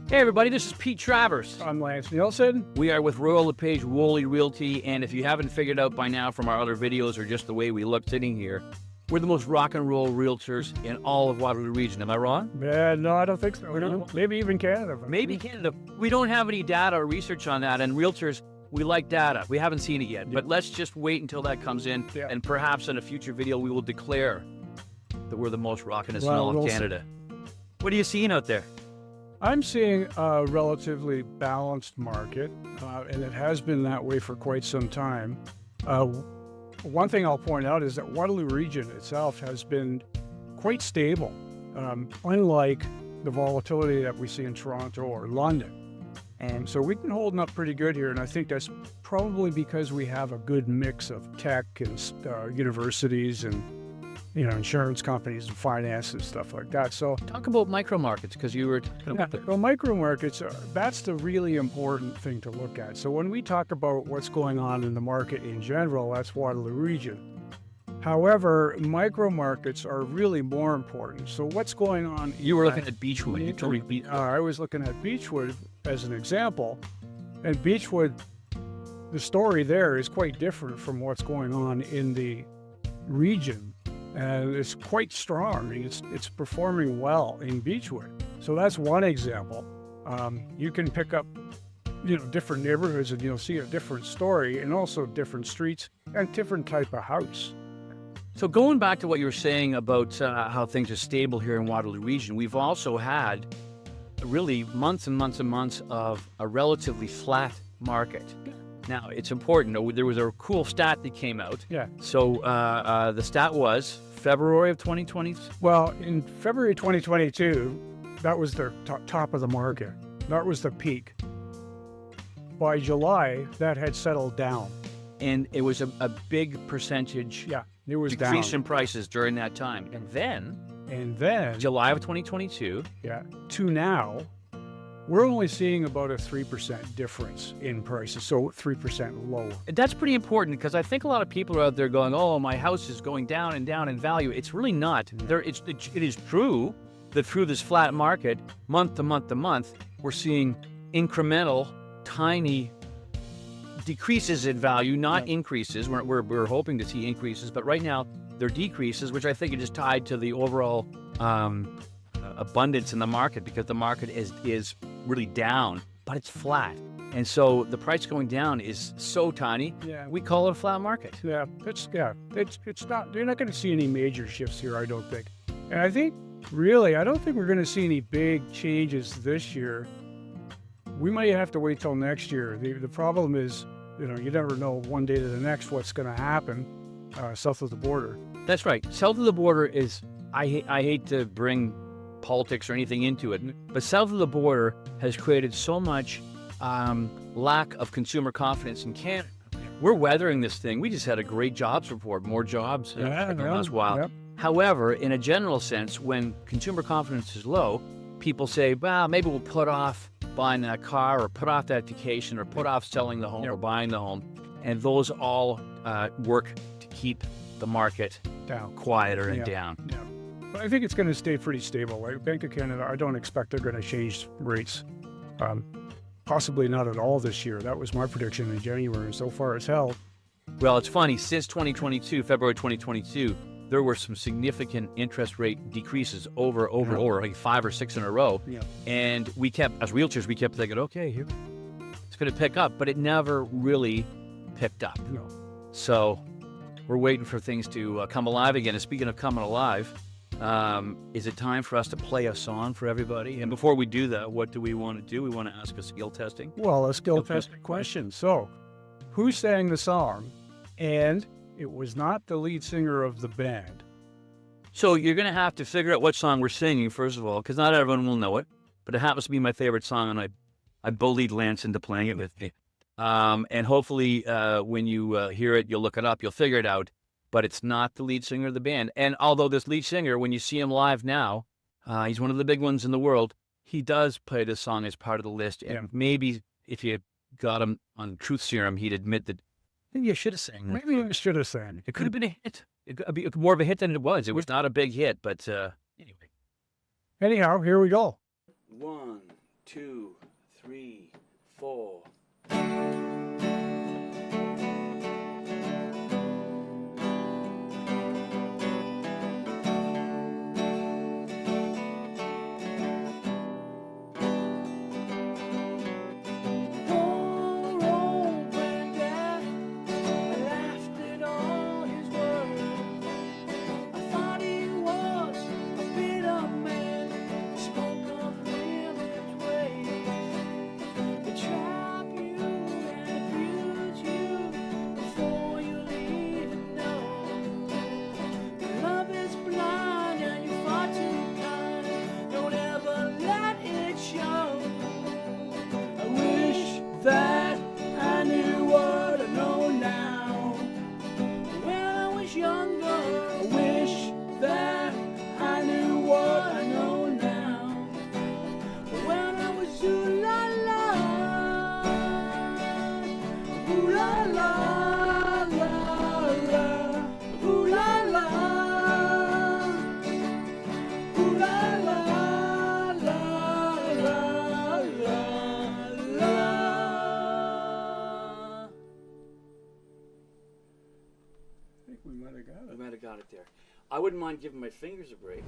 Hey everybody, this is Pete Travers. I'm Lance Nielsen. We are with Royal LePage Woolley Realty, and if you haven't figured out by now from our other videos or just the way we look sitting here, we're the most rock and roll realtors in all of Waterloo Region. Am I wrong? Yeah, no, I don't think so. Maybe even Canada. Maybe Canada. We don't have any data or research on that, and realtors, we like data. We haven't seen it yet, but let's just wait until that comes in, and perhaps in a future video we will declare that we're the most rockinest in all of Canada. What are you seeing out there? I'm seeing a relatively balanced market, and it has been that way for quite some time. One thing I'll point out is that Waterloo Region itself has been quite stable, unlike the volatility that we see in Toronto or London. And so we've been holding up pretty good here, and I think that's probably because we have a good mix of tech and universities and insurance companies and finance and stuff like that. So talk about micro markets, because you were talking about that. Well, micro markets, that's the really important thing to look at. So when we talk about what's going on in the market in general, that's Waterloo Region. However, micro markets are really more important. So what's going on? You were looking at Beechwood. You told me Beechwood. I was looking at Beechwood as an example. And Beechwood, the story there is quite different from what's going on in the region. And it's quite strong. I mean, it's performing well in Beechwood. So that's one example. You can pick up, different neighborhoods, and you'll see a different story, and also different streets and different type of house. So going back to what you were saying about how things are stable here in Waterloo Region, we've also had really months and months and months of a relatively flat market. Now, it's important. There was a cool stat that came out. Yeah. So the stat was February of 2020. Well, in February 2022, that was the top of the market. That was the peak. By July, that had settled down. And it was a big percentage it was decrease down in prices during that time. And then July of 2022. To now, we're only seeing about a 3% difference in prices, so 3% lower. That's pretty important, because I think a lot of people are out there going, oh, my house is going down and down in value. It's really not. It is true that through this flat market, month to month to month, we're seeing incremental, tiny decreases in value, not increases. We're hoping to see increases, but right now they're decreases, which I think are just tied to the overall abundance in the market, because the market is really down, but it's flat. And so the price going down is so tiny, we call it a flat market. It's not, you're not going to see any major shifts here, I don't think. And I think, really, I don't think we're going to see any big changes this year. We might have to wait till next year. The problem is, you never know one day to the next what's going to happen south of the border. That's right. South of the border is, I hate to bring politics or anything into it, but south of the border has created so much lack of consumer confidence in Canada. We're weathering this thing. We just had a great jobs report, more jobs in the last while. Yep. However, in a general sense, when consumer confidence is low, people say, well, maybe we'll put off buying that car, or put off that vacation, or put off selling the home or buying the home. And those all work to keep the market down, quieter and down. But I think it's going to stay pretty stable. Like Bank of Canada, I don't expect they're going to change rates. Possibly not at all this year. That was my prediction in January, and so far it's held. Well, it's funny, since 2022, February 2022, there were some significant interest rate decreases over like 5 or 6 in a row. And we kept, as realtors, we kept thinking, okay, here it's going to pick up, but it never really picked up. So we're waiting for things to come alive again. And speaking of coming alive, is it time for us to play a song for everybody? And before we do that, what do we want to do? We want to ask a skill testing. Well, a skill testing question. So, who sang the song? And it was not the lead singer of the band. So you're going to have to figure out what song we're singing, first of all, because not everyone will know it. But it happens to be my favorite song, and I bullied Lance into playing it with me. And hopefully when you hear it, you'll look it up, you'll figure it out. But it's not the lead singer of the band. And although this lead singer, when you see him live now, he's one of the big ones in the world, he does play this song as part of the list. And maybe if you got him on Truth Serum, he'd admit that maybe I should have sang that. Maybe I should have sang. It could have been a hit. It could be more of a hit than it was. It was not a big hit, but anyway. Anyhow, here we go. 1, 2, 3, 4. That I knew what I know now. When I was younger, I wish that I knew what I know now. When I was ooh la la, ooh la la la la, ooh la la, ooh la la la la la. I think we might have got it. I might have got it there. I wouldn't mind giving my fingers a break.